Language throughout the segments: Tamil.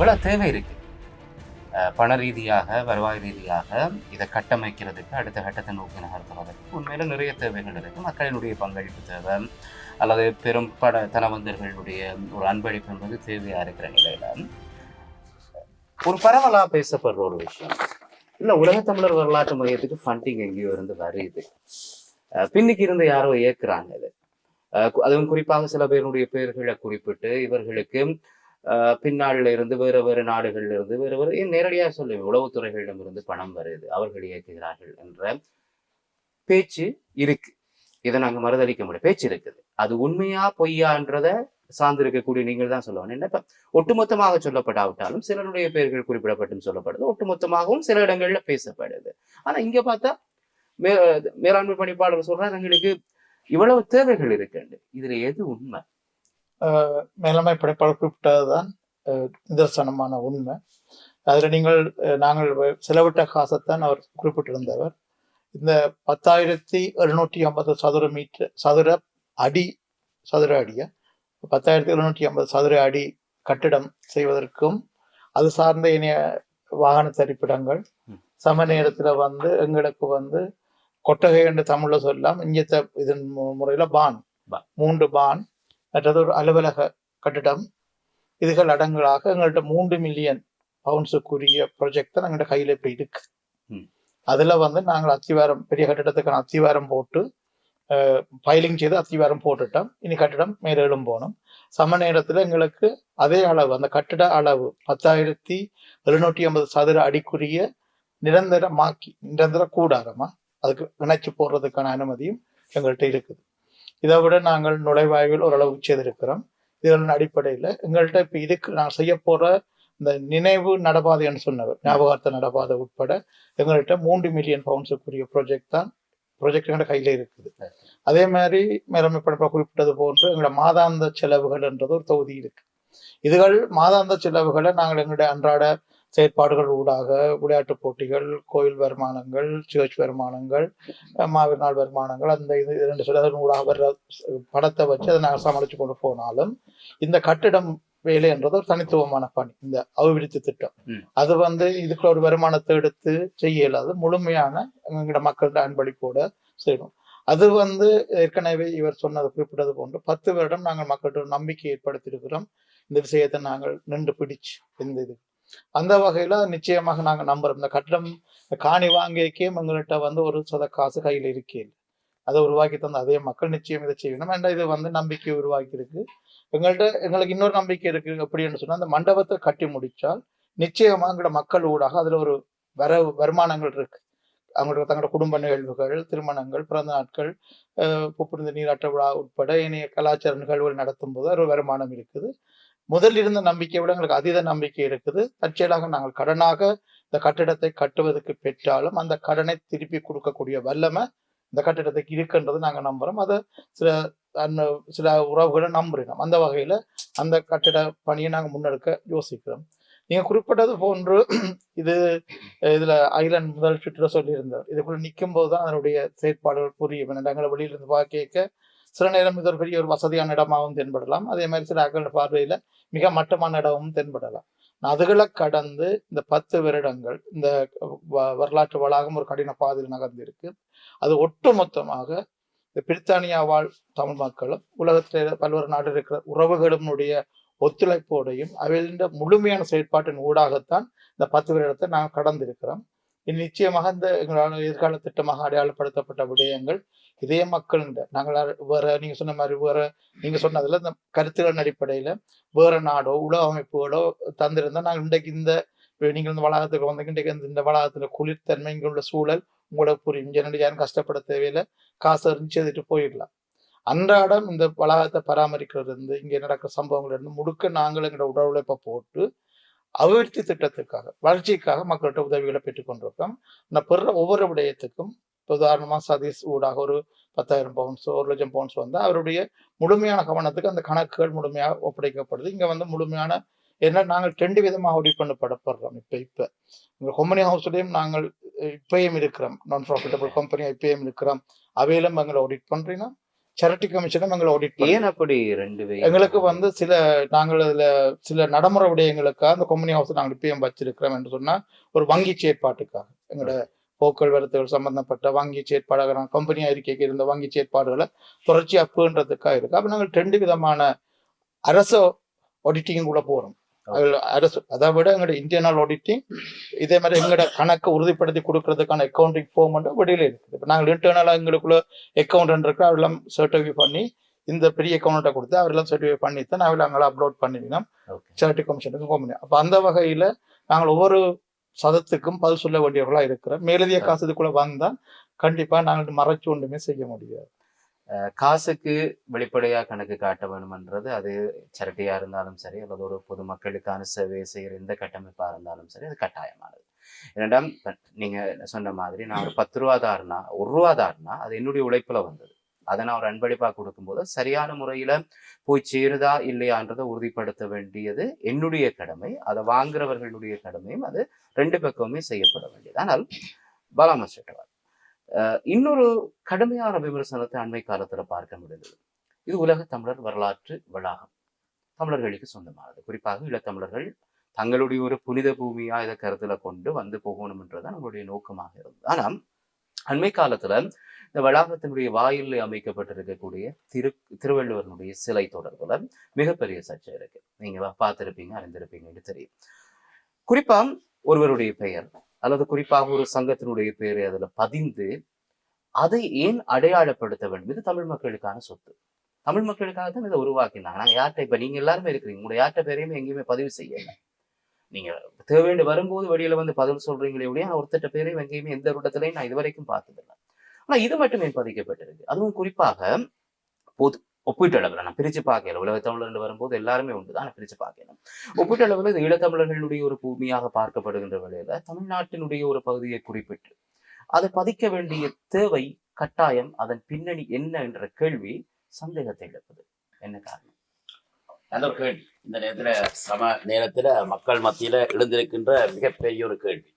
இவ்வளவு தேவை இருக்கு. பண ரீதியாக, வருவாய் ரீதியாக இதை கட்டமைக்கிறதுக்கு, அடுத்த கட்டத்தை நோக்கி நகர்த்துவதற்கு உண்மையில நிறைய தேவைகள் இருக்கு. மக்களினுடைய பங்களிப்பு தேவை, அல்லது பெரும் தனவந்தர்களுடைய ஒரு அன்பளிப்பு என்பது தேவையா இருக்கிற நிலையில ஒரு பரவலா பேசப்படுற ஒரு விஷயம் இல்ல, உலகத்தமிழர் வரலாற்று மையத்துக்கு ஃபண்டிங் எங்கேயோ இருந்து வருது, பின்னுக்கு இருந்து யாரோ இயக்குறாங்க இது. அதுவும் குறிப்பாக சில பேருடைய பெயர்களை குறிப்பிட்டு இவர்களுக்கு பின்னாளில் இருந்து வேறு வேறு நாடுகள்ல இருந்து வேறு நேரடியாக சொல்லுவேன், உளவுத்துறைகளிடம் இருந்து பணம் வருது, அவர்கள் இயக்குகிறார்கள் என்ற பேச்சு இருக்கு. இதை நாங்க மறுதளிக்க முடியும், பேச்சு இருக்குது. அது உண்மையா பொய்யான்றத சார்ந்திருக்கக்கூடிய நீங்கள் தான் சொல்லுவாங்க. என்ன இப்ப ஒட்டுமொத்தமாக சொல்லப்படாவிட்டாலும் சிலருடைய பெயர்கள் குறிப்பிடப்பட்டு சொல்லப்படுது, ஒட்டுமொத்தமாகவும் சில இடங்கள்ல பேசப்படுது. ஆனா இங்க பார்த்தா மேலாண்மை பணிப்பாளர் சொல்றாரு எங்களுக்கு இவ்வளவு தேவைகள் இருக்குண்டு. இதுல எது உண்மை? மேலாண்மை படைப்பாளர் குறிப்பிட்டதுதான் நிதர்சனமான உண்மை. அதில் நாங்கள் செலவிட்ட காசைத்தான் அவர் குறிப்பிட்டிருந்தவர். இந்த 10,750 சதுர அடிய 10,750 சதுர அடி கட்டிடம் செய்வதற்கும் அது சார்ந்த இணைய வாகன தரிப்பிடங்கள், சம நேரத்துல எங்களுக்கு கொட்டகை என்று தமிழ்ல சொல்லலாம், இங்க இதன் முறையில 3 பான், மற்றது ஒரு அலுவலக கட்டிடம், இதுகள் அடங்கலாக எங்கள்கிட்ட 3 மில்லியன் பவுண்ட்ஸுக்குரிய ப்ராஜெக்ட் தான் எங்கள்கிட்ட கையில இப்ப இருக்கு. அதுல நாங்கள் அத்திவாரம், பெரிய கட்டிடத்துக்கான அத்திவாரம் போட்டு ஃபைலிங் செய்து அத்திவாரம் போட்டுட்டோம். இனி கட்டிடம் மேலும் போனோம். சம நேரத்துல எங்களுக்கு அதே அளவு, அந்த கட்டிட அளவு 10,750 சதுர அடிக்குரிய நிரந்தர கூடாரமா அதுக்கு இணைச்சு போடுறதுக்கான அனுமதியும் எங்கள்கிட்ட இருக்குது. இதை விட நாங்கள் நுழைவாய்வில் ஓரளவு செய்திருக்கிறோம். இதன் அடிப்படையில எங்கள்கிட்ட இப்ப இதுக்கு நான் செய்ய போற இந்த நினைவு நடபாதைன்னு சொன்னவர், ஞாபகார்த்த நடபாதை உட்பட எங்கள்கிட்ட 3 மில்லியன் பவுண்ட்ஸுக்குரிய ப்ராஜெக்ட் எங்க கையில இருக்குது. அதே மாதிரி மேலாண்மை படைப்பாளர் குறிப்பிட்டது போன்று எங்களோட மாதாந்த செலவுகள் என்றது ஒரு தொகுதி இருக்கு. இதுகள் மாதாந்த செலவுகளை நாங்கள் எங்களுடைய அன்றாட செயற்பாடுகள் ஊடாக, விளையாட்டு போட்டிகள், கோயில் வருமானங்கள், சர்ச் வருமானங்கள், மாவீர் நாள் வருமானங்கள், அந்த 2 சிலதன் ஊடாக வர்ற படத்தை வச்சு அதை நாங்கள் சமாளிச்சு கொண்டு போனாலும், இந்த கட்டிடம் வேலை என்றது ஒரு தனித்துவமான பணி. இந்த அபிவிருத்தி திட்டம் அது இதுக்குள்ள ஒரு வருமானத்தை எடுத்து செய்ய இயலாது, முழுமையான எங்களோட மக்கள்கிட்ட அன்பளிப்போட செய்யணும். அது ஏற்கனவே இவர் சொன்னது குறிப்பிட்டது போன்று 10 வருடம் நாங்கள் மக்கள்கிட்ட நம்பிக்கை ஏற்படுத்தி இருக்கிறோம். இந்த விஷயத்தை நாங்கள் நின்று பிடிச்சு இந்த அந்த வகையில நிச்சயமாக நாங்க நம்புறோம். இந்த கட்டிடம் காணி வாங்கிக்கே எங்கள்கிட்ட ஒரு சத காசு கையில இருக்கே, அதை உருவாக்கி தந்த அதே மக்கள் நிச்சயம் இதை செய்யணும். ஏன்னா இது நம்பிக்கை உருவாக்கி இருக்கு. எங்களுக்கு இன்னொரு நம்பிக்கை இருக்கு. அப்படின்னு சொன்னா, அந்த மண்டபத்தை கட்டி முடிச்சால் நிச்சயமா எங்களோட மக்கள் ஊடாக அதுல ஒரு வருமானங்கள் இருக்கு. அவங்களோட தங்களோட குடும்ப நிகழ்வுகள், திருமணங்கள், பிறந்த நாட்கள், புப்புரிந்த நீராட்ட விழா உட்பட இணைய கலாச்சார நிகழ்வுகள் நடத்தும் போது ஒரு வருமானம் இருக்குது. முதலில் இருந்த நம்பிக்கையை விட எங்களுக்கு அதீத நம்பிக்கை இருக்குது. தற்செயலாக நாங்கள் கடனாக இந்த கட்டிடத்தை கட்டுவதற்கு பெற்றாலும் அந்த கடனை திருப்பி கொடுக்கக்கூடிய வல்லமை இந்த கட்டிடத்துக்கு இருக்குன்றது நாங்கள் நம்புறோம். அதை சில உறவுகளை நம்புறோம். அந்த வகையில அந்த கட்டிட பணியை நாங்கள் முன்னெடுக்க யோசிக்கிறோம். நீங்க குறிப்பிட்டது போன்று இதுல ஐலண்ட் முதல் சுற்றுல சொல்லியிருந்தார். இதுக்குள்ள நிற்கும் போதுதான் அதனுடைய செயற்பாடுகள் புரியும். எங்களை வெளியிலிருந்து பார்க்க சில நேரம் இது ஒரு பெரிய ஒரு வசதியான இடமாகவும் தென்படலாம். அதே மாதிரி சில அகல பார்வையில மிக மட்டமான இடமும் தென்படலாம். அதுகளை கடந்து இந்த 10 வருடங்கள் இந்த வரலாற்று வளாகம் ஒரு கடின பாதையில் நகர்ந்திருக்கு. அது ஒட்டுமொத்தமாக இந்த பிரித்தானியா வாழ் தமிழ் மக்களும் உலகத்தில பல்வேறு நாடு இருக்கிற உறவுகளுடைய ஒத்துழைப்போடையும் அவைகளின் முழுமையான செயற்பாட்டின் ஊடாகத்தான் இந்த 10 வருடத்தை நாங்கள் கடந்திருக்கிறோம். நிச்சயமாக இந்த எங்களால் எதிர்கால திட்டமாக அடையாளப்படுத்தப்பட்ட விடயங்கள் இதே மக்கள் நாங்கள் வேற நீங்க சொன்ன மாதிரி நீங்க சொன்னதுல இந்த கருத்துக்களின் அடிப்படையில வேற நாடோ உலக அமைப்புகளோ தந்திருந்தா நாங்கள் இன்றைக்கு நீங்கள் இந்த வளாகத்துக்கு இன்றைக்கு இந்த வளாகத்துல குளிர்த்தன்மை, இங்க உள்ள சூழல் உங்களுக்கு புரியும். யாரும் கஷ்டப்பட தேவையில்லை, காசு அறிஞ்சு செய்துட்டு போயிடலாம். அன்றாடம் இந்த வளாகத்தை பராமரிக்கிறது இங்க நடக்கிற சம்பவங்கள் இருந்து முழுக்க நாங்கள் எங்களோட உடல் உழைப்பை போட்டு அபிவிருத்தி திட்டத்துக்காக, வளர்ச்சிக்காக மக்கள்கிட்ட உதவிகளை பெற்றுக் கொண்டிருக்கோம். நான் பெற ஒவ்வொரு விடயத்துக்கும் உதாரணமா சதீஷ் ஊடாக ஒரு 10,000 பவுண்ட்ஸ், 1,00,000 பவுண்ட்ஸ் அவருடைய முழுமையான கவனத்துக்கு அந்த கணக்குகள் முழுமையாக ஒப்படைக்கப்படுது. இங்க முழுமையான ஏன்னா நாங்கள் 2 விதமாக ஆடிட் பண்ணப்படப்படுறோம். இப்ப எங்க கொம்பனி ஹவுஸ்லயும் நாங்கள் இப்பயும் இருக்கிறோம், நான் ப்ராஃபிட்டபிள் கம்பெனி இப்பயும் இருக்கிறோம். அவையிலும் எங்களை ஆடிட் பண்றீங்கன்னா சேரிட்டி கமிஷனும் எங்களை ஆடிட் ஏன் அப்படி 2 எங்களுக்கு வந்து நாங்கள் அதுல சில நடைமுறை விடயங்களுக்காக அந்த கம்பெனி ஹவுஸ் நாங்கள் இப்பயும் வச்சிருக்கிறோம் என்று சொன்னா ஒரு வங்கி செயற்பாட்டுக்காக எங்களோட போக்குவரத்துகள் சம்பந்தப்பட்ட வங்கி செயற்பாடாக கம்பெனி அறிக்கைக்கு இருந்த வங்கி செயற்பாடுகளை தொடர்ச்சி அப்புன்றதுக்காக இருக்கு. அப்ப நாங்கள் 2 விதமான அரசு ஆடிட்டிங் கூட போறோம். அரசு அதை விட எங்களோட இன்டர்னல் ஆடிட்டிங் இதே மாதிரி எங்களோட கணக்கை உறுதிப்படுத்தி கொடுக்கறதுக்கான அக்கௌண்டிங் ஃபார்ம் வெளியில இருக்குது. இப்ப நாங்கள் இன்டர்னலா எங்களுக்குள்ள அக்கௌண்ட் இருக்கு, அவரெல்லாம் சர்டிஃபை பண்ணி இந்த பெரிய அக்கௌண்ட்டை கொடுத்து அவரெல்லாம் சர்டிஃபை பண்ணி தான் அங்கே அப்லோட் பண்ணிவினோம் சேரிட்டி கமிஷனுக்கு கம்பெனி. அப்ப அந்த வகையில நாங்கள் ஒவ்வொரு சதத்துக்கும் பதில் சொல்ல வேண்டியவர்களா இருக்கிறோம். மேலதிக காசு இதுக்குள்ள வந்தா கண்டிப்பா நாங்கள் மறைச்சு ஒன்றுமே செய்ய முடியாது. காசுக்கு வெளிப்படையா கணக்கு காட்ட வேணும்ன்றது அது சேரிட்டியா இருந்தாலும் சரி அல்லது ஒரு பொதுமக்களுக்கான சேவை செய்கிற எந்த கட்டமைப்பா இருந்தாலும் சரி அது கட்டாயமானது. இரண்டாம் நீங்க சொன்ன மாதிரி நான் ஒரு 10 ரூபா தாருனா 1 ரூபா தாருனா அது என்னுடைய உழைப்புல வந்தது. அதை நான் ஒரு அன்பளிப்பா கொடுக்கும்போது சரியான முறையில போய் சேருதா இல்லையான்றதை உறுதிப்படுத்த வேண்டியது என்னுடைய கடமை. அதை வாங்குறவர்களுடைய கடமையும் அது 2 பக்கமுமே செய்யப்பட வேண்டியது. ஆனால் பாலாமஸ்டர் இன்னொரு கடுமையான விமர்சனத்தை அண்மை காலத்துல பார்க்க முடிந்தது. இது உலக தமிழர் வரலாற்று வளாகம், தமிழர்களுக்கு சொந்தமானது. குறிப்பாக ஈழத்தமிழர்கள் தங்களுடைய ஒரு புனித பூமியா இதை கருத்துல கொண்டு வந்து போகணும்ன்றதான் நம்மளுடைய நோக்கமாக இருந்தது. ஆனா அண்மை காலத்துல இந்த வளாகத்தினுடைய வாயிலில் அமைக்கப்பட்டிருக்கக்கூடிய திருவள்ளுவனுடைய சிலை தொடர்புல மிகப்பெரிய சர்ச்சை இருக்கு. நீங்க பார்த்திருப்பீங்க, அறிந்திருப்பீங்கன்னு தெரியும். குறிப்பா ஒருவருடைய பெயர் அல்லது குறிப்பாக ஒரு சங்கத்தினுடைய பெயரை அதுல பதிந்து அதை ஏன் அடையாளப்படுத்த வேண்டும்? இது தமிழ் மக்களுக்கான சொத்து. தமிழ் மக்களுக்காக தான் இதை உருவாக்கினாங்க. நாங்க யார்கிட்ட இப்ப நீங்க எல்லாருமே இருக்கிறீங்க, உங்களுடைய யார்கிட்ட பேரையுமே எங்கேயுமே பதிவு செய்யல. நீங்க தேவைண்டு வரும்போது வெளியில வந்து பதில் சொல்றீங்களே ஒழிய ஒருத்தட்ட பேரையும் எங்கேயுமே எந்த இடத்துலையும் நான் இதுவரைக்கும் பார்த்ததில்லை. ஆனா இது மட்டும் ஏன் பதிக்கப்பட்டிருக்கு? அதுவும் குறிப்பாக பொது ஒப்பீட்டளவில் நான் பிரிச்சு பார்க்கல. உலக தமிழர்கள் வரும்போது எல்லாருமே உண்டுதான், பிரிச்சு பார்க்கணும். ஒப்பீட்டளவில் இது ஈழத்தமிழர்களுடைய ஒரு பூமியாக பார்க்கப்படுகின்ற வேளையில தமிழ்நாட்டினுடைய ஒரு பகுதியை குறிப்பிட்டு அதை பதிக்க வேண்டிய தேவை, கட்டாயம், அதன் பின்னணி என்ன என்ற கேள்வி சந்தேகத்தை எழுப்புது. என்ன காரணம்? நல்ல ஒரு கேள்வி. இந்த நேரத்துல மக்கள் மத்தியில எழுந்திருக்கின்ற மிகப்பெரிய ஒரு கேள்வி.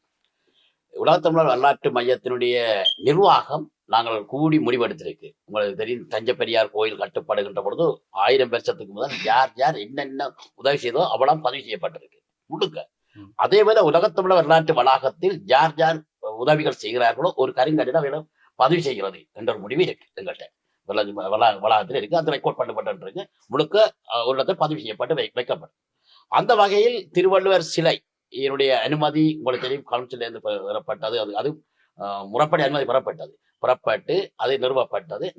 உலகத்தமிழர் வரலாற்று மையத்தினுடைய நிர்வாகம் நாங்கள் கூடி முடிவெடுத்திருக்கு. உங்களுக்கு தெரியும், தஞ்சை பெரியார் கோயில் கட்டப்படுகின்ற பொழுது 1000 வருஷத்துக்கு முதல் யார் யார் என்னென்ன உதவி செய்தோ அவ்வளவு பதிவு செய்யப்பட்டிருக்கு முழுக்க. அதே போல உலகத்தமிழர் வரலாற்று வளாகத்தில் யார் யார் உதவிகள் செய்கிறார்களோ ஒரு கருங்கடிதம் பதிவு செய்கிறது என்ற ஒரு முடிவு இருக்கு. எங்கள்கிட்ட வளாகத்தில் இருக்கு, அது ரெக்கார்ட் பண்ணப்பட்டு முழுக்க ஒரு இடத்தில் பதிவு செய்யப்பட்டு வைக்கப்படும். அந்த வகையில் திருவள்ளுவர் சிலை என்னுடைய அனுமதி உங்களுக்கு தெரியும், கவுன்சில இருந்து பெறப்பட்டது. அது முறைப்படி அனுமதி புறப்பட்டு அது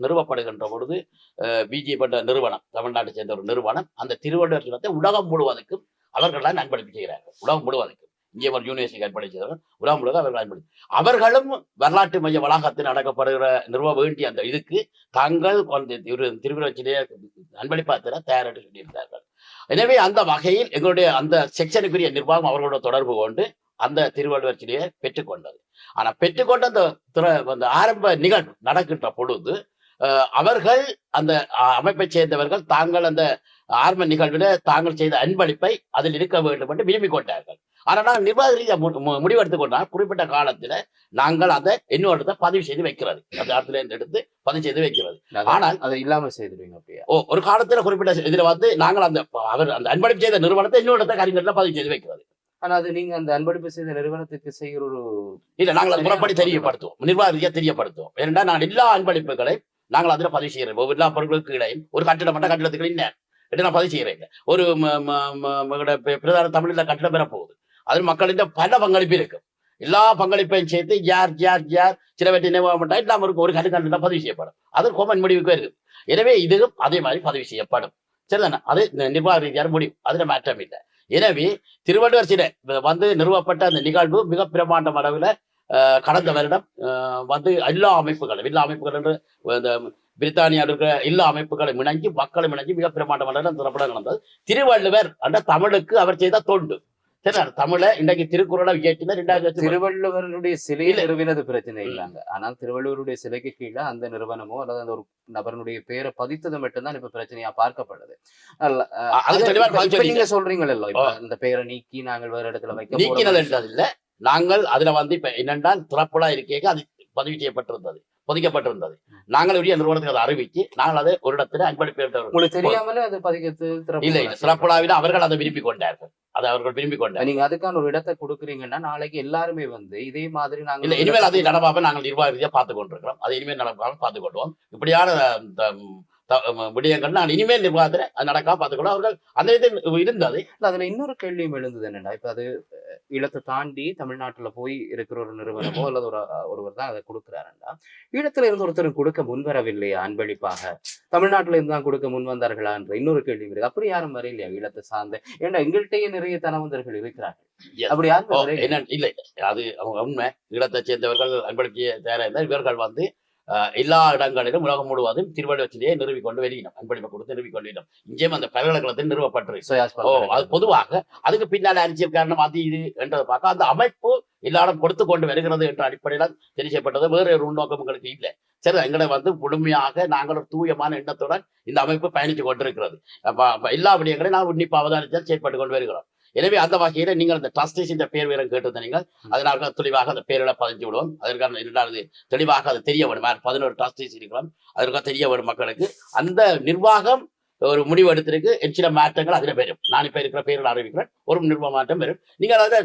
நிறுவப்படுகின்ற பொழுது பிஜேபி நிறுவனம், தமிழ்நாட்டை சேர்ந்த ஒரு நிறுவனம், அந்த திருவள்ளுவர் சிலத்தை உலகம் முழுவதற்கும் அவர்களால் அன்பளிப்பு செய்கிறார்கள். உலகம் முழுவதற்கும் இங்கே ஒரு யூனிவர்சிட்டி அன்பளிப்பு செய்கிறார்கள், உலகம் முழுவதும் அவர்கள் அன்பளிப்பு. அவர்களும் வரலாற்று மைய வளாகத்தில் நடக்கப்படுகிற நிறுவ வேண்டிய அந்த இதுக்கு தாங்கள் திருவள்ளுவர் சிலையை அன்பளிப்பாத்திர தயாரிட்டு சொல்லியிருந்தார்கள். எனவே அந்த வகையில் எங்களுடைய அந்த செக்ஷனுக்குரிய நிர்வாகம் அவர்களோட தொடர்பு கொண்டு அந்த திருவள்ளுவர் சிலையை பெற்றுக்கொண்டது. ஆனா பெற்றுக்கொண்ட அந்த ஆரம்ப நிகழ்வு நடக்கின்ற பொழுது அவர்கள் அந்த அமைப்பை சேர்ந்தவர்கள் தாங்கள் அந்த ஆரம்ப நிகழ்வில் தாங்கள் செய்த அன்பளிப்பை அதில் இருக்க வேண்டும் என்று விரும்பிக் கொண்டார்கள். ஆனால் நிர்வாக ரீதியாக முடிவெடுத்துக் கொண்டால் குறிப்பிட்ட காலத்துல நாங்கள் அதை இன்னொரு பதிவு செய்து வைக்கிறது, அந்த இடத்துல இருந்து எடுத்து பதிவு செய்து வைக்கிறது. ஆனால் அதை இல்லாம செய்திருவீங்க அப்படியா? ஒரு காலத்துல குறிப்பிட்ட இதுல வந்து நாங்கள் அந்த அன்பளிப்பு செய்த நிறுவனத்தை இன்னொரு கரிங்கல்ல பதிவு செய்து வைக்கிறது. ஆனா அது நீங்க அந்த அன்பளிப்பு செய்த நிறுவனத்துக்கு செய்கிற ஒரு இல்ல, நாங்கள் அது முறைப்படி தெரியப்படுத்துவோம், நிர்வாக ரீதியா தெரியப்படுத்துவோம். ஏனென்றால் நாங்கள் எல்லா அன்பளிப்புகளை நாங்கள் அதுல பதிவு செய்யறோம். எல்லா பொருட்களுக்கு இடையும் ஒரு கட்டிடம் மட்டும் கட்டிடத்துக்கு இல்லை நான் பதிவு செய்யறேங்க. ஒரு பிரதான தமிழ்ல கட்டிடம் பெறப்போகுது, அதில் மக்களின் பல பங்களிப்பு இருக்கு. எல்லா பங்களிப்பையும் சேர்த்து யார் யார் யார் சில வெட்டி நினைவாக இல்லாம இருக்கும் ஒரு கட்டிடம் பதிவு செய்யப்படும். அது கோமன் முடிவுக்கு இருக்குது. எனவே இதுவும் அதே மாதிரி பதிவு செய்யப்படும். சரிதானே? அது நிர்வாக ரீதியான முடிவு, அதுல மாற்றம் இல்லை. எனவே திருவள்ளுவர் சிலை வந்து நிறுவப்பட்ட அந்த நிகழ்வு மிக பிரமாண்ட அளவில் கடந்த வருடம் வந்து எல்லா அமைப்புகள் என்று இந்த பிரித்தானியாவில் இருக்கிற எல்லா அமைப்புகளை இணைஞ்சு மக்களை இணைஞ்சு மிக பிரமாண்ட அளவில் திறப்படம் நடந்தது. திருவள்ளுவர் அந்த தமிழுக்கு அவர் செய்த தொண்டு. சரி, தமிழை இன்றைக்கு திருக்குறளை இயற்றினர். திருவள்ளுவருடைய சிலையை நிறுவினது பிரச்சனை இல்லைங்க. ஆனால் திருவள்ளுவருடைய சிலைக்கு கீழே அந்த நிறுவனமோ அல்லது அந்த ஒரு நபருடைய பேரை பதித்தது மட்டும்தான் இப்ப பிரச்சனையா பார்க்கப்படுது. நீங்க சொல்றீங்களோ இந்த பெயரை நீக்கி நாங்கள் வேற இடத்துல நீக்கினது என்றது இல்ல. நாங்கள் அதுல வந்து இப்ப என்னென்றால் திறப்புலா இருக்கேங்க அது பதிவு செய்யப்பட்டிருந்தது. பொதிக்கப்பட்டிருந்தது. நாங்கள் உரிய நிறுவனத்துக்கு அதை அறிவிச்சு நாங்கள் அதை ஒரு இடத்துல அன்பளிப்பு உங்களுக்கு தெரியாமலே அது பதிக்கிறது இல்லை சிறப்புலாவில் அவர்கள் அதை விரும்பி கொண்டார்கள். அதை அவர்கள் விரும்பி கொண்டார். நீங்க அதுக்கான ஒரு இடத்தை கொடுக்குறீங்கன்னா நாளைக்கு எல்லாருமே வந்து இதே மாதிரி நாங்கள் இல்லை இனிமேல் அதை நடப்பாம நாங்கள் நிர்வாக ரீதியாக பார்த்து கொண்டிருக்கிறோம். அதை இனிமேல் நடப்பாமல் பார்த்துக் கொள்வோம். இப்படியான விடயங்கள் நான் இனிமேல் நிர்வாகத்தில் அது நடக்காம பார்த்துக்கொள்வோம். அவர்கள் அந்த இது இருந்தது. அதுல இன்னொரு கேள்வியும் எழுந்தது என்னன்னா, இப்ப அது ஈழத்தை தாண்டி தமிழ்நாட்டுல போய் இருக்கிற ஒரு நிறுவனமோ அல்லது ஒருவர் தான் அதை கொடுக்குறாருன்னா, ஈழத்துல இருந்து ஒருத்தர் கொடுக்க முன்வரவில்லையா அன்பளிப்பாக? தமிழ்நாட்டுல இருந்து தான் கொடுக்க முன் வந்தார்களான்ற இன்னொரு கேள்வி இருக்கு. அப்படி யாரும் வரையிலையா ஈழத்தை சார்ந்த? ஏன்னா எங்கள்கிட்டயே நிறைய தனவந்தர்கள் இருக்கிறார்கள். அப்படி யாரும் என்ன இல்லை, அது அவங்க உண்மை. ஈழத்தை சேர்ந்தவர்கள் அன்பளிக்க தயாராக இருந்தால் இவர்கள் வந்து எல்லா இடங்களிலும் உலகம் முழுவதும் திருவள்ளுவத்திலேயே நிறுவிக்கொண்டு வெளியிடும். அன்பளிப்பை கொடுத்து நிறுவிக்கொண்டிடும். இங்கேயும் அந்த பல்கலைக்கழகத்தில் நிறுவப்பட்டிருக்கு. அது பொதுவாக அதுக்கு பின்னால் அரசியல் காரணம் அது இது என்றதை பார்க்க அந்த அமைப்பு எல்லாரும் கொடுத்து கொண்டு வருகிறது என்ற அடிப்படையில் தெரிவிக்கப்பட்டது. வேறு ஒரு உள்நோக்கம் உங்களுக்கு இல்லை. சரி, எங்களை வந்து முழுமையாக நாங்கள் ஒரு தூயமான எண்ணத்துடன் இந்த அமைப்பு பயணித்து கொண்டிருக்கிறது. எல்லா விடயங்களையும் நான் உன்னிப்பு அவதானித்தால் செயற்பட்டு கொண்டு வருகிறோம். எனவே அந்த வகையில நீங்கள் அந்த ட்ரஸ்டீஸ் இந்த பேர் வீரம் கேட்டு நீங்கள் அதனால தெளிவாக அந்த பேர்களை பதிஞ்சு விடுவோம். அதற்கான இரண்டாவது தெளிவாக அது தெரிய வேணும். 11 ட்ரஸ்டீஸ் இருக்கிறோம், அதற்காக தெரிய வேணும் மக்களுக்கு. அந்த நிர்வாகம் ஒரு முடிவு எடுத்திருக்கு. சில மாற்றங்கள் அதில் வரும். நான் இப்ப இருக்கிற பேர்கள் அறிவிக்கிறேன், ஒரு நிர்வாக மாற்றம் வரும். நீங்கள் அதை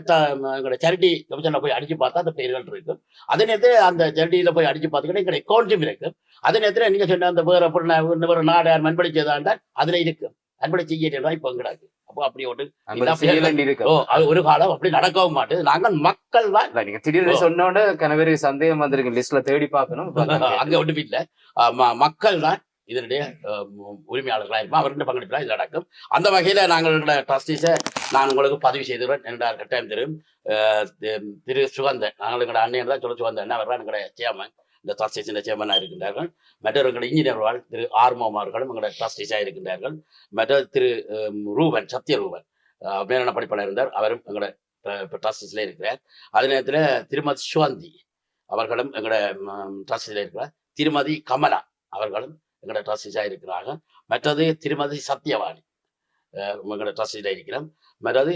எங்களோட சேரிட்டி கமிஷன்ல போய் அடிச்சு பார்த்தா அந்த பேர்கள் இருக்கும். அதே நேரத்தில் அந்த சேரிட்டியில போய் அடிச்சு பார்த்தீங்கன்னா எங்களுடைய அக்கௌண்ட்டும் இருக்கும். அதே நேரத்தில் நீங்க சொன்ன அந்த வேற நாடு யார் அன்பளிச்சதாண்டால் அதுல இருக்கும். அன்பளி செய்யலாம் இப்ப எங்கடாக்கு. அப்போ அப்படி ஒரு காலம் அப்படி நடக்கவும் மாட்டேது. நாங்கள் மக்கள் தான். நீங்க திடீர்னு சொன்னோட கனவேறு சந்தேகம் வந்திருக்கு. லிஸ்ட்ல தேடி பார்க்கணும். அங்க ஒன்றும் இல்லை. மக்கள் தான் இதனுடைய உரிமையாளர்களாக இருக்கும். அவருடைய பங்களிப்பு இது நடக்கும். அந்த வகையில நாங்கள் ட்ரஸ்டீஸை நான் உங்களுக்கு பதிவு செய்துவேன் என்றார். கட்டாயம் தெரியும். திரு சுகந்தன், நாங்கள் எங்களோட அண்ணன் தான் சொல்ல சுகந்தன் என்ன வர்றா எங்களுடைய சேர்மன், இந்த ட்ரஸ்டீஸின் சேர்மனாக இருக்கின்றார்கள். மற்றவர்கள் இன்ஜினியர்கள் திரு ஆர்மோம் அவர்களும் எங்களோட ட்ரஸ்டீஸாக இருக்கின்றார்கள். மற்ற திரு ரூபன், சத்யரூபன் மேலான படிப்பாளர் இருந்தார், அவரும் எங்களோட ட்ரஸ்டீஸ்ல இருக்கிறார். அதே நேரத்தில் திருமதி சுவந்தி அவர்களும் எங்களோட ட்ரஸ்டீஸ்ல இருக்கிறார். திருமதி கமலா அவர்களும் எங்களோட ட்ரஸ்டீஸாக இருக்கிறார்கள். மற்றது திருமதி சத்யவாணி எங்களோட ட்ரஸ்டீஸாக இருக்கிறோம். மற்றது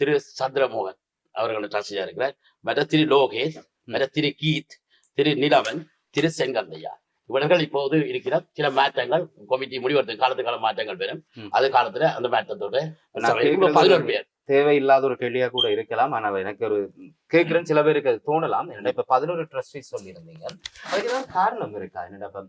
திரு சந்திரமோகன் அவர்களோட ட்ரஸ்டீஸாக இருக்கிறார். மற்ற திரு லோகேஷ், மற்ற திரு கீத், திரு நிலவன், திரு செங்கந்தையா இவர்கள் இப்போது இருக்கிற சில மாற்றங்கள் கமிட்டி முடிவெடுத்த கால மாற்றங்கள் பெறும். அது காலத்துல அந்த மாற்றத்தோட 11 பேர் தேவையில்லாத ஒரு கேள்வியா கூட இருக்கலாம். ஆனா எனக்கு ஒரு கேட்கிறேன், சில பேருக்கு அது தோணலாம். என்னடா இப்ப 11 ட்ரஸ்டீஸ் சொல்லியிருந்தீங்க, அதுக்குதான் காரணம் இருக்கா? என்னடா இப்ப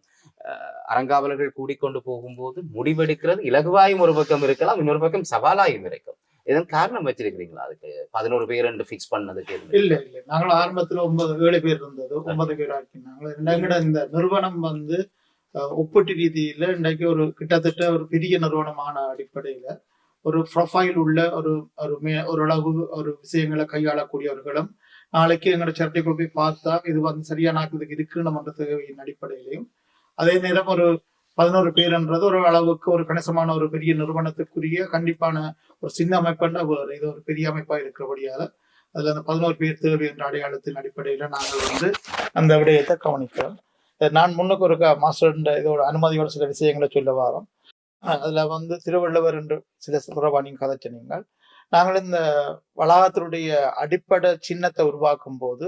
அறங்காவலர்கள் கூடிக்கொண்டு போகும்போது முடிவெடுக்கிறது இலகுவாயும் ஒரு பக்கம் இருக்கலாம், இன்னொரு பக்கம் சவாலாயும் இருக்கும். இதன் காரணம் வச்சிருக்கிறீங்களா அதுக்கு 11 பேர் ஃபிக்ஸ் பண்ணதுக்கு? இல்ல நாங்கள் ஆரம்பத்துல 7 பேர் இருந்தது, 9 பேர் ஆக்கினாங்க. இந்த நிறுவனம் வந்து ஒப்பீட்டு ரீதியில இன்றைக்கு ஒரு கிட்டத்தட்ட ஒரு பெரிய நிறுவனமான அடிப்படையில ஒரு ப்ரொஃபைல் உள்ள ஓரளவு ஒரு விஷயங்களை கையாளக்கூடியவர்களும் நாளைக்கு எங்களோட சேரிட்டி போய் பார்த்தா இது வந்து சரியான ஆக்குறதுக்கு இருக்குன்னு மன்ற தேவையின் அடிப்படையிலையும், அதே நேரம் ஒரு 11 பேர்ன்றது ஒரு அளவுக்கு ஒரு கணிசமான ஒரு பெரிய நிறுவனத்துக்குரிய கண்டிப்பான ஒரு சின்ன அமைப்புன்னா வேறு இது ஒரு பெரிய அமைப்பா இருக்கிறபடியால அதுல அந்த 11 பேர் தேவை என்ற அடையாளத்தின் அடிப்படையில நாங்கள் வந்து அந்த விடயத்தை கவனிக்கிறோம். நான் முன்னுக்கு ஒரு மாஸ்டர் இதோட அனுமதியோட சில விஷயங்களை சொல்ல வரோம். அதுல வந்து திருவள்ளுவர் என்று சில சுரபாணியும் கதைச்சினீங்கள். நாங்கள் இந்த வளாகத்தினுடைய அடிப்படை சின்னத்தை உருவாக்கும் போது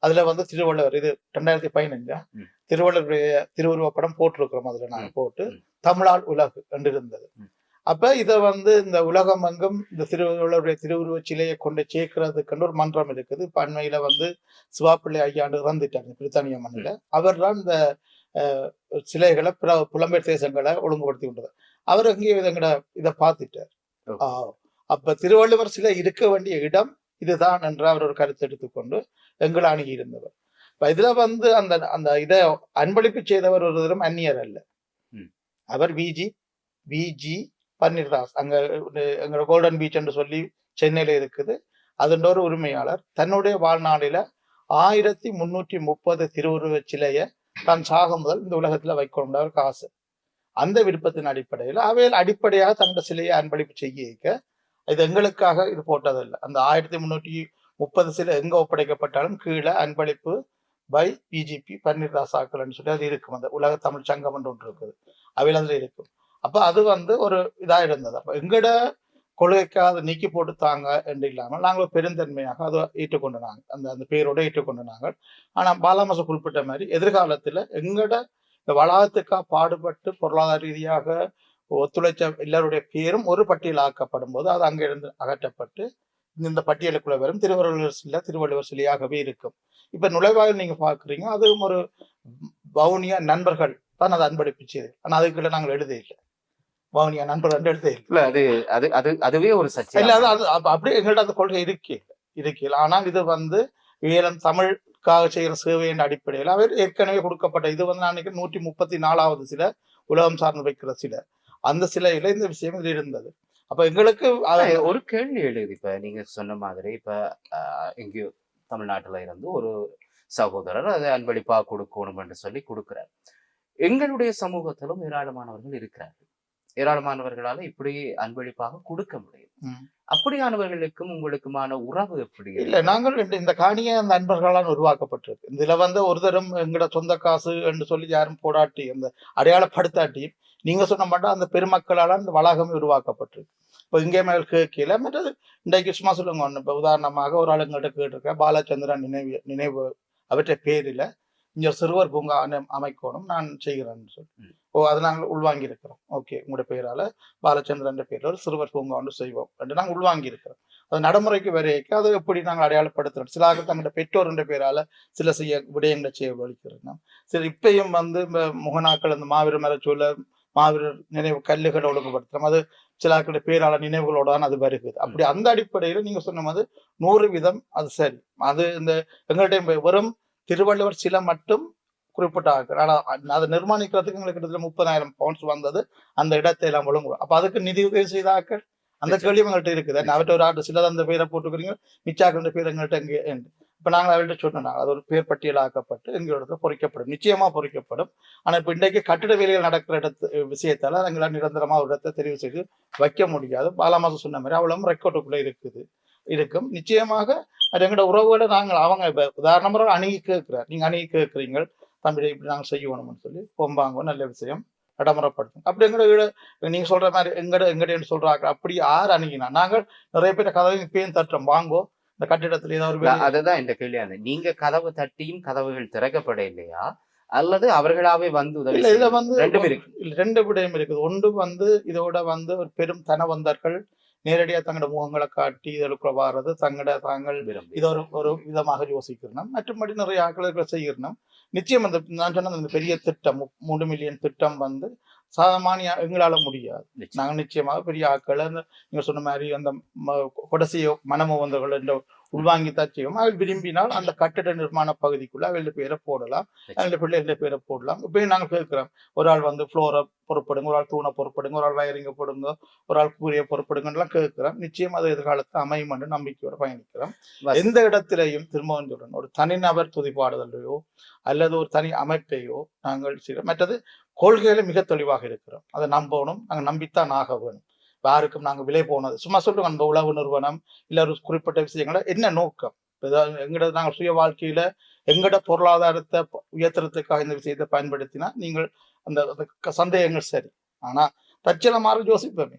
அதுல வந்து திருவள்ளுவர், இது 2015 திருவள்ளுவருடைய திருவுருவப்படம் போட்டிருக்கிறோம். அதுல நாங்கள் போட்டு தமிழால் உலகு என்று இருந்தது. அப்ப இதை வந்து இந்த உலகம் எங்கும் இந்த திருவள்ளுவருடைய திருவுருவ சிலையை கொண்டு சேர்க்கிறதுக்கு ஒரு மன்றம் இருக்குது. இப்ப அண்மையில வந்து சிவாப்பிள்ளை ஐயாண்டு இறந்துட்டாங்க பிரித்தானிய மண்ணில. அவர் தான் இந்த சிலைகளை புலம்பெயர் தேசங்களை ஒழுங்குபடுத்தி கொண்டது. அவர் அங்கேயே இதை பார்த்துட்டார். அப்ப திருவள்ளுவர் சிலை இருக்க வேண்டிய இடம் இதுதான் என்று அவர் ஒரு கருத்து எடுத்துக்கொண்டு எங்களை அணுகி இருந்தவர். இதுல வந்து அந்த அந்த இதை அன்பளிப்பு செய்தவர் ஒரு தரம் அந்நியர் அல்ல. அவர் விஜி பன்னீர்தாஸ், அங்க எங்களோட கோல்டன் பீச் என்று சொல்லி சென்னையில இருக்குது. அதன் ஒரு உரிமையாளர் தன்னுடைய வாழ்நாளில 1330 திருவுருவ சிலையை தான் சாகும் முதல் இந்த உலகத்துல வைக்கொண்ட ஒரு காசு. அந்த விருப்பத்தின் அடிப்படையில் அவையில் அடிப்படையாக தன்னோட சிலையை அன்பளிப்பு செய்ய இது எங்களுக்காக இது போட்டதில்லை. அந்த 1330 சிலை எங்க ஒப்படைக்கப்பட்டாலும் கீழே அன்பளிப்பு பை பிஜிபி பன்னீர்தாஸ் ஆக்கல்னு சொல்லி அது இருக்கும். அந்த உலக தமிழ் சங்கம் ஒன்று இருக்குது, அவையில் அதுல இருக்கும். அப்ப அது வந்து ஒரு இதா இருந்தது. அப்ப எங்கட கொள்கைக்காக நீக்கி போட்டு தாங்க என்று இல்லாமல் நாங்கள் பெருந்தன்மையாக அதை ஏற்றுக்கொண்டு நாங்கள் அந்த பேரோட ஏற்றுக்கொண்டு நாங்கள். ஆனால் பாலாமச குறிப்பிட்ட மாதிரி எதிர்காலத்தில் எங்களோட இந்த வளாகத்துக்காக பாடுபட்டு பொருளாதார ரீதியாக ஒத்துழைச்ச எல்லாருடைய பேரும் ஒரு பட்டியல் ஆக்கப்படும் போது அது அங்கிருந்து அகற்றப்பட்டு இந்த பட்டியலுக்குள்ள வரும் திருவள்ளுவர் சிலையாகவே இருக்கும். இப்ப நுழைவாயில் நீங்க பாக்குறீங்க, அதுவும் ஒரு வவுனியா நண்பர்கள் தான் அதை அன்பளிப்பிச்சது. ஆனா அதுக்குள்ள நாங்கள் எழுத இல்லை, வவுனியா நண்பர்கள் எழுத இல்லை. அது அது அது அதுவே ஒரு சர்ச்சை இல்ல. அது அப்படியே எங்கள்ட்ட அந்த கொள்கை இருக்கல. ஆனால் இது வேலம் தமிழுக்காக செய்கிற சேவையின் அடிப்படையில் அவர் ஏற்கனவே கொடுக்கப்பட்ட இது நான் 134வது சில உலகம் சார்ந்து வைக்கிற சில அந்த சிலையில இந்த விஷயம் இது இருந்தது. அப்ப எங்களுக்கு ஒரு கேள்வி எழுது. இப்ப நீங்க சொன்ன மாதிரி இப்ப எங்கேயோ தமிழ்நாட்டுல இருந்து ஒரு சகோதரர் அதை அன்பளிப்பா கொடுக்கணும் என்று சொல்லி கொடுக்கிறார். எங்களுடைய சமூகத்திலும் ஏராளமானவர்கள் இருக்கிறார்கள். ஏராளமானவர்களால இப்படி அன்பளிப்பாக கொடுக்க முடியும். அப்படியானவர்களுக்கும் உங்களுக்குமான உறவு எப்படி? இல்ல, நாங்கள் இந்த காணியை அந்த அன்பர்களால் உருவாக்கப்பட்டிருக்கு. இதுல ஒரு தரம் எங்களோட சொந்த காசு என்று சொல்லி யாரும் போடாட்டி அந்த அடையாளப்படுத்தாட்டி நீங்க சொன்ன மாட்டோம் அந்த பெருமக்களால் அந்த வளாகமே உருவாக்கப்பட்டிருக்கு. இப்போ இங்கே மேல் கேட்கல மற்றது இன்றைக்கு சும்மா சொல்லுங்க ஒன்று. இப்போ உதாரணமாக ஒரு ஆள் எங்கள்கிட்ட கேட்டிருக்கேன், பாலச்சந்திரன் நினைவு அவற்றை பேரில் இங்கே சிறுவர் பூங்கா அமைக்கணும் நான் செய்கிறேன்னு சொல்லி. அதை நாங்கள் உள்வாங்கி இருக்கிறோம். ஓகே, உங்களோட பேரால பாலச்சந்திரன் பேரில் ஒரு சிறுவர் பூங்கா ஒன்று செய்வோம் என்று நாங்கள் உள்வாங்கி இருக்கிறோம். அது நடைமுறைக்கு வரைக்கும் அதை எப்படி நாங்கள் அடையாளப்படுத்துறோம். சிலாக தங்களோட பெற்றோர் என்ற பேரால சில விடயங்களை செய்ய வலிக்கிறோம். சரி, இப்பயும் முகநாக்கள் அந்த மாவீரர் மரச்சூழ மாவீரர் நினைவு கல்லுகளை ஒழுங்குபடுத்துறோம். அது சிலாக்களுடைய பேராள நினைவுகளோட தான் அது வருகிறது. அப்படி அந்த அடிப்படையில் நீங்க சொன்ன மாதிரி 100% அது சரி. அது இந்த எங்கள்கிட்ட வெறும் திருவள்ளுவர் சில மட்டும் குறிப்பிட்ட அதை நிர்மாணிக்கிறதுக்கு எங்களுக்கு கிட்டத்தட்ட 30,000 பவுண்ட்ஸ் வந்தது. அந்த இடத்தை எல்லாம் ஒழுங்கு. அப்ப அதுக்கு நிதி உதவி செய்தாக்கள் அந்த கேள்வி எங்கள்கிட்ட இருக்குது. அவற்றை ஒரு ஆட்டு சிலர் அந்த பேரை போட்டுக்கிறீங்க, மிச்சாக்கள் பேர் எங்கள்கிட்ட எங்கே. இப்ப நாங்கள் அவள்கிட்ட சொன்னோம், அது ஒரு பேர் பட்டியலாக்கப்பட்டு எங்களோட பொறிக்கப்படும், நிச்சயமா பொறிக்கப்படும். ஆனா இப்ப இன்றைக்கு கட்டிட வேலைகள் நடக்கிற விஷயத்தால எங்களால் நிரந்தரமா ஒரு இடத்தை தெரிவு செய்து வைக்க முடியாது. பாலாமாசம் சொன்ன மாதிரி அவ்வளவு ரெக்கார்டுக்குள்ள இருக்கும். நிச்சயமாக அது எங்களோட உறவுகளை நாங்கள் அவங்க இப்ப உதாரணமாக அணுகி கேட்கிறார், நீங்க அணுகி கேட்கிறீங்க தம்பி இப்படி நாங்கள் செய்யணும்னு சொல்லி பொம்பாங்க, நல்ல விஷயம் நடைமுறைப்படுத்தும். அப்படி எங்களோட நீங்க சொல்ற மாதிரி எங்கட சொல்றாங்க. அப்படி யார் அணுகினா நாங்கள் நிறைய பேர் கதவை பேன் தட்டுறோம், வாங்கோ இந்த கட்டிடத்துல ஏதாவது. அதுதான் இந்த கேள்வியான, நீங்க கதவு தட்டியும் கதவுகள் திறக்கப்பட இல்லையா அல்லது அவர்களாவே வந்து உதவி? இதுல ரெண்டு விடயம் இருக்குது. ஒன்று இதோட ஒரு பெரும் தனவந்தர்கள் நேரடியா தங்களோட முகங்களை காட்டி இதற்குள்ள வாரது தாங்கள் இதை ஒரு விதமாக யோசிக்கிறோம். மற்றபடி நிறைய ஆக்களை செய்யணும். நிச்சயம் நான் சொன்ன அந்த பெரிய திட்டம் 3 மில்லியன் திட்டம் சாமானிய எங்களால முடியாது. நாங்க நிச்சயமாக பெரிய ஆக்களை நீங்க சொன்ன மாதிரி அந்த கொடசியோ மனமுவந்தர்கள் என்ற உள்வாங்கி தான் செய்வோம். அவள் விரும்பினால் அந்த கட்டிட நிர்மாண பகுதிக்குள்ள அவளுடைய பேரை போடலாம், அவளுடைய பிள்ளைகளுடைய பேரை போடலாம். இப்பயும் நாங்கள் கேட்கிறோம், ஒரு ஆள் ஃப்ளோரை பொறுப்படுங்க, ஒரு ஆள் தூணை பொறுப்படுங்க, ஒரு ஆள் வயரிங்க போடுங்க, ஒரு ஆள் கூறிய பொறுப்படுங்கலாம் கேட்கிறோம். நிச்சயம் அது எதிர்காலத்தில் அமையும் என்று நம்பிக்கையோட பயணிக்கிறோம். எந்த இடத்திலையும் திரும்பவும் ஒரு தனிநபர் துதிப்பாடுதலையோ அல்லது ஒரு தனி அமைப்பையோ நாங்கள் செய்கிறோம். மற்றது கொள்கையில மிக தெளிவாக இருக்கிறோம். அதை நம்பணும், நாங்கள் நம்பித்தான் ஆக வேணும். யாருக்கும் நாங்கள் விலை போனது சும்மா சொல்லுவோம். அந்த உளவு நிறுவனம் இல்ல ஒரு குறிப்பிட்ட விஷயங்கள என்ன நோக்கம், எங்கட நாங்கள் சுய வாழ்க்கையில எங்கட பொருளாதாரத்தை உயர்த்துறதுக்காக இந்த விஷயத்தை பயன்படுத்தினா நீங்கள் அந்த சந்தேகங்கள் சரி. ஆனா தட்சணமாக யோசிப்போமே,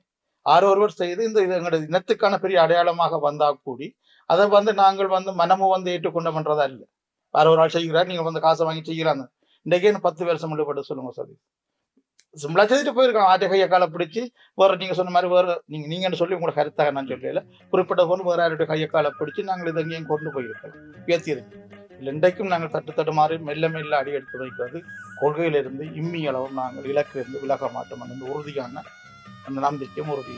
ஒருவர் செய்து இந்த எங்களோட இனத்துக்கான பெரிய அடையாளமாக வந்தா கூடி அதை நாங்கள் மனமும் ஏற்றுக்கொண்ட பண்றதா இல்லை. வேற ஒரு ஆள் செய்கிறார், நீங்க காசை வாங்கி செய்கிறாங்க. இன்றைக்கே 10 வருஷம் உள்ளப்பட்டு சொல்லுங்க சரி. சிம்பிளா செய்துட்டு போயிருக்கான். ஆட்டை கையை காலை பிடிச்சி வேற நீங்க சொன்ன மாதிரி வேற நீங்கன்னு சொல்லி உங்களோட கருத்தாக நான் சொல்லல, குறிப்பிட்ட கொண்டு வேற யாருடைய கையை காலை பிடிச்சி நாங்கள் இதை எங்கேயும் கொண்டு போயிருக்கோம், பேசியிருக்கு. இல்லை இன்றைக்கும் நாங்கள் தட்டு மாறி மெல்ல மெல்ல அடி எடுத்து வைக்கிறது. கொள்கையிலிருந்து இம்மி அளவும் நாங்கள் இலக்கிலிருந்து விலக மாட்டோம் என்ற உறுதியான அந்த நம்பிக்கையும் உறுதி.